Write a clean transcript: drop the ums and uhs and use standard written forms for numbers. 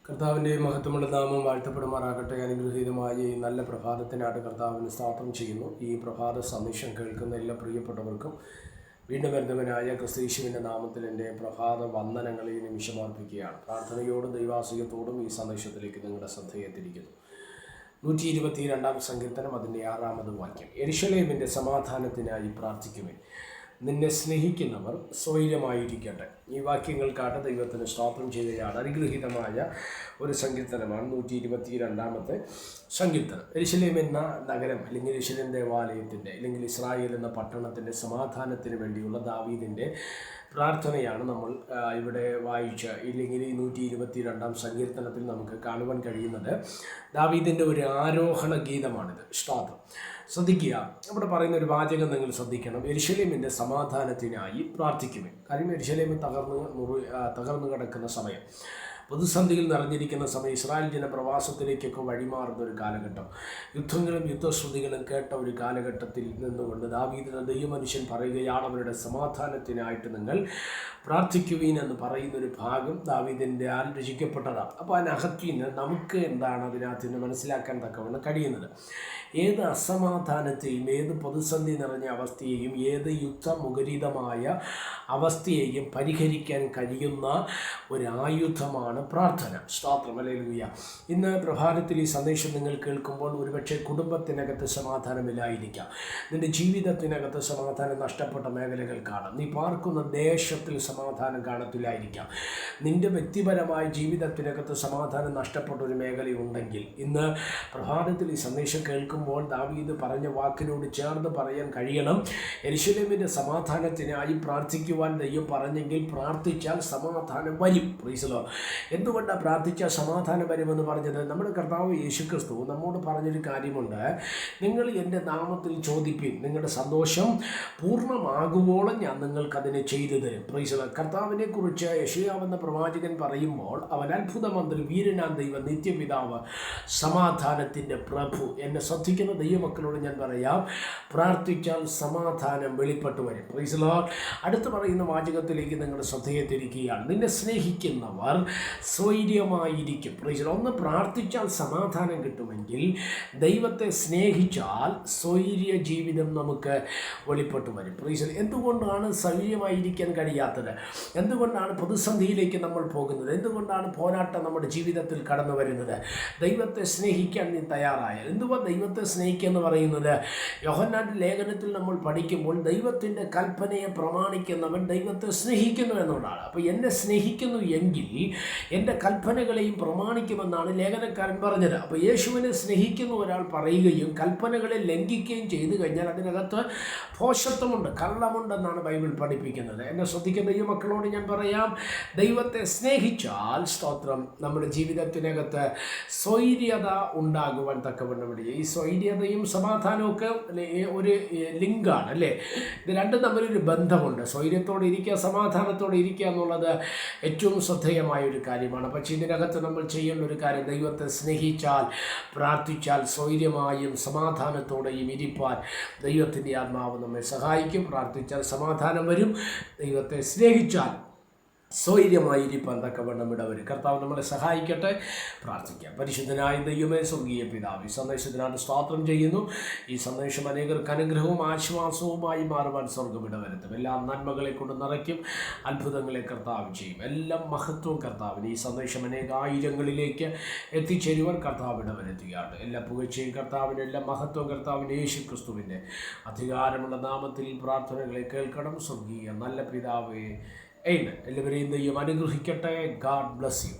കർത്താവിൻ്റെ മഹത്വമുള്ള നാമം വാഴ്ത്തപ്പെടുമാറാകട്ടെ. അനുഗ്രഹീതമായ ഈ നല്ല പ്രഭാതത്തിനായിട്ട് കർത്താവിന് സ്തോത്രം ചെയ്യുന്നു. ഈ പ്രഭാത സന്ദേശം കേൾക്കുന്ന എല്ലാ പ്രിയപ്പെട്ടവർക്കും വീണ്ടും വരുന്നവനായ ക്രിസ്തീശുവിൻ്റെ നാമത്തിൽ എൻ്റെ പ്രഭാത വന്ദനങ്ങളെ നിമിഷമർപ്പിക്കുകയാണ്. പ്രാർത്ഥനയോടും ദൈവാശ്രയത്തോടും ഈ സന്ദേശത്തിലേക്ക് നിങ്ങളുടെ ശ്രദ്ധയെത്തിരിക്കുന്നു. 122 സങ്കീർത്തനം അതിൻ്റെ 6-ാമത് വാക്യം. യെരൂശലേമിൻ്റെ സമാധാനത്തിനായി പ്രാർത്ഥിക്കുവിൻ, നിന്നെ സ്നേഹിക്കുന്നവർ സ്വൈര്യമായിരിക്കട്ടെ. ഈ വാക്യങ്ങൾക്കാട്ട് ദൈവത്തിന് സ്തോത്രം ചെയ്യുകയാണ്. അനുഗ്രഹീതമായ ഒരു സങ്കീർത്തനമാണ് 122 സങ്കീർത്തനം. യെരൂശലേം എന്ന നഗരം അല്ലെങ്കിൽ യെരൂശലേം ദേവാലയത്തിൻ്റെ അല്ലെങ്കിൽ ഇസ്രായേൽ എന്ന പട്ടണത്തിൻ്റെ സമാധാനത്തിന് വേണ്ടിയുള്ള ദാവീദിൻ്റെ പ്രാർത്ഥനയാണ് നമ്മൾ ഇവിടെ വായിച്ച ഇല്ലെങ്കിൽ ഈ 122 സങ്കീർത്തനത്തിൽ നമുക്ക് കാണുവാൻ കഴിയുന്നത്. ദാവീദിൻ്റെ ഒരു ആരോഹണ ഗീതമാണിത്. സ്തോത്രം. ശ്രദ്ധിക്കുക, ഇവിടെ പറയുന്ന ഒരു വാചകം നിങ്ങൾ ശ്രദ്ധിക്കണം. യെരൂശലേമിൻ്റെ സമാധാനത്തിനായി പ്രാർത്ഥിക്കുവിൻ. കാര്യം യെരൂശലേം തകർന്നു കിടക്കുന്ന സമയം, പ്രതിസന്ധിയിൽ നിറഞ്ഞിരിക്കുന്ന സമയം, ഇസ്രായേൽ ജന പ്രവാസത്തിലേക്കൊക്കെ വഴിമാറുന്ന ഒരു കാലഘട്ടം, യുദ്ധങ്ങളും യുദ്ധശ്രുതികളും കേട്ട ഒരു കാലഘട്ടത്തിൽ നിന്നുകൊണ്ട് ദാവീദിന് ദൈവമനുഷ്യൻ പറയുകയാണ്, അവരുടെ സമാധാനത്തിനായിട്ട് നിങ്ങൾ പ്രാർത്ഥിക്കുവീൻ എന്ന് പറയുന്നൊരു ഭാഗം ദാവീദിൻ്റെ രചിക്കപ്പെട്ടതാണ്. അപ്പോൾ അതിനകത്തിന് നമുക്ക് എന്താണ് അതിനകത്ത് നിന്ന് മനസ്സിലാക്കാൻ തക്കവണ്ണം കഴിയുന്നത്? ഏത് അസമാധാനത്തെയും, ഏത് പ്രതിസന്ധി നിറഞ്ഞ അവസ്ഥയെയും, ഏത് യുദ്ധമുഖരിതമായ അവസ്ഥയെയും പരിഹരിക്കാൻ കഴിയുന്ന ഒരായുധമാണ് പ്രാർത്ഥന. സ്തോത്രം. ഹല്ലേലൂയ. ഇന്ന് പ്രഭാതത്തിൽ ഈ സന്ദേശം നിങ്ങൾ കേൾക്കുമ്പോൾ ഒരുപക്ഷെ കുടുംബത്തിനകത്ത് സമാധാനമില്ലായിരിക്കാം, നിൻ്റെ ജീവിതത്തിനകത്ത് സമാധാനം നഷ്ടപ്പെട്ട മേഖലകൾ കാണാം, നീ പാർക്കുന്ന ദേശത്തിൽ സമാധാനം കാണത്തില്ലായിരിക്കാം, നിൻ്റെ വ്യക്തിപരമായ ജീവിതത്തിനകത്ത് സമാധാനം നഷ്ടപ്പെട്ട ഒരു മേഖലയുണ്ടെങ്കിൽ ഇന്ന് പ്രഭാതത്തിൽ ഈ സന്ദേശം കേൾക്കുമ്പോൾ ദാവീദ് പറഞ്ഞ വാക്കിനോട് ചേർന്ന് പറയാൻ കഴിയണം, യെരൂശലേമിൻ്റെ സമാധാനത്തിനായി പ്രാർത്ഥിക്കുവാൻ ദൈവം പറഞ്ഞെങ്കിൽ പ്രാർത്ഥിച്ചാൽ സമാധാനം വരും. Praise the Lord. എന്തുകൊണ്ടാണ് പ്രാർത്ഥിച്ചാൽ സമാധാനം വരുമെന്ന് പറഞ്ഞത്? നമ്മുടെ കർത്താവ് യേശുക്രിസ്തു നമ്മോട് പറഞ്ഞൊരു കാര്യമുണ്ട്, നിങ്ങൾ എൻ്റെ നാമത്തിൽ ചോദിപ്പിൻ, നിങ്ങളുടെ സന്തോഷം പൂർണ്ണമാകുവോളം ഞാൻ നിങ്ങൾക്കതിനെ ചെയ്തു തരും. Praise the Lord. കർത്താവിനെ കുറിച്ച് യെശയ്യാവെന്ന പ്രവാചകൻ പറയുമ്പോൾ അവൻ അത്ഭുതമന്ത്രി, വീരനാം ദൈവം, നിത്യപിതാവ്, സമാധാനത്തിൻ്റെ പ്രഭു. എന്നെ ശ്രദ്ധിക്കുന്ന ദൈവമക്കളോട് ഞാൻ പറയാം, പ്രാർത്ഥിച്ചാൽ സമാധാനം വെളിപ്പെട്ടു വരും. Praise the Lord. അടുത്ത് പറയുന്ന വാചകത്തിലേക്ക് നിങ്ങളുടെ ശ്രദ്ധയെ തിരിക്കുകയാണ്. നിന്നെ സ്നേഹിക്കുന്നവർ സ്വൈര്യമായിരിക്കും. Praise the Lord. ഒന്ന് പ്രാർത്ഥിച്ചാൽ സമാധാനം കിട്ടുമെങ്കിൽ, ദൈവത്തെ സ്നേഹിച്ചാൽ സ്വൈര്യ ജീവിതം നമുക്ക് വെളിപ്പെട്ടു വരും. Praise the Lord. എന്തുകൊണ്ടാണ് സ്വൈര്യമായിരിക്കാൻ കഴിയാത്തത്? എന്തുകൊണ്ടാണ് പ്രതിസന്ധിയിലേക്ക് നമ്മൾ പോകുന്നത്? എന്തുകൊണ്ടാണ് പോരാട്ടം നമ്മുടെ ജീവിതത്തിൽ കടന്നു വരുന്നത്? ദൈവത്തെ സ്നേഹിക്കാൻ നീ തയ്യാറായാൽ. എന്തുവാ ദൈവത്തെ സ്നേഹിക്കുക എന്ന് പറയുന്നത്? യോഹന്നാന്റെ ലേഖനത്തിൽ നമ്മൾ പഠിക്കുമ്പോൾ ദൈവത്തിൻ്റെ കൽപ്പനയെ പ്രമാണിക്കുന്നവൻ ദൈവത്തെ സ്നേഹിക്കുന്നു എന്നുള്ളതാണ്. അപ്പോൾ എന്നെ സ്നേഹിക്കുന്നു എങ്കിൽ എൻ്റെ കൽപ്പനകളെയും പ്രമാണിക്കുമെന്നാണ് ലേഖനക്കാരൻ പറഞ്ഞത്. അപ്പോൾ യേശുവിനെ സ്നേഹിക്കുന്ന ഒരാൾ പറയുകയും കൽപ്പനകളെ ലംഘിക്കുകയും ചെയ്തു കഴിഞ്ഞാൽ അതിനകത്ത് ഭോഷത്വമുണ്ട്, കള്ളമുണ്ടെന്നാണ് ബൈബിൾ പഠിപ്പിക്കുന്നത്. എന്നെ ശ്രദ്ധിക്കുന്ന ഈ മക്കളോട് ഞാൻ പറയാം, ദൈവത്തെ സ്നേഹിച്ചാൽ സ്തോത്രം, നമ്മുടെ ജീവിതത്തിനകത്ത് സ്വൈര്യത ഉണ്ടാകുവാൻ തക്കവണ്ണം. ഈ സ്വൈര്യതയും സമാധാനവും ഒക്കെ ഒരു ലിങ്കാണ് അല്ലേ? ഇത് രണ്ടും തമ്മിലൊരു ബന്ധമുണ്ട്. സ്വൈര്യത്തോടെ ഇരിക്കുക, സമാധാനത്തോടെ ഇരിക്കുക എന്നുള്ളത് ഏറ്റവും ശ്രദ്ധേയമായ ഒരു കാര്യമാണ്. പക്ഷേ ഇതിനകത്ത് നമ്മൾ ചെയ്യേണ്ട ഒരു കാര്യം, ദൈവത്തെ സ്നേഹിച്ചാൽ, പ്രാർത്ഥിച്ചാൽ സ്വൈര്യമായും സമാധാനത്തോടെയും ഇരിപ്പാൻ ദൈവത്തിൻ്റെ ആത്മാവ് നമ്മെ സഹായിക്കും. പ്രാർത്ഥിച്ചാൽ സമാധാനം വരും, ദൈവത്തെ സ്നേഹിച്ചാൽ സ്വൈര്യമായിരിക്കാൻ തക്കവണ്ണം ഇടവരും. കർത്താവ് നമ്മളെ സഹായിക്കട്ടെ. പ്രാർത്ഥിക്കാം. പരിശുദ്ധനായ ദൈവമേ, സ്വർഗീയ പിതാവ്, ഈ സന്ദേശത്തിനാണ് സ്തോത്രം ചെയ്യുന്നു. ഈ സന്ദേശം അനേകർക്ക് അനുഗ്രഹവും ആശ്വാസവുമായി മാറുവാൻ സ്വർഗ്ഗം ഇടവരുത്തും. എല്ലാ നന്മകളെ കൊണ്ട് നിറയ്ക്കും, അത്ഭുതങ്ങളെ കർത്താവ് ചെയ്യും. എല്ലാം മഹത്വവും കർത്താവിന്. ഈ സന്ദേശം അനേകായിരങ്ങളിലേക്ക് എത്തിച്ചേരുവാൻ കർത്താവ് ഇടവരുത്തുകയാണ്. എല്ലാ പുകഴ്ചയും കർത്താവിന്, എല്ലാ മഹത്വവും കർത്താവിന്. യേശുക്രിസ്തുവിൻ്റെ അധികാരമുള്ള നാമത്തിൽ പ്രാർത്ഥനകളെ കേൾക്കണം. സ്വർഗീയ നല്ല പിതാവേ, ആമേൻ. എല്ലാവരെയും ദൈവം അനുഗ്രഹിക്കട്ടെ. God bless you.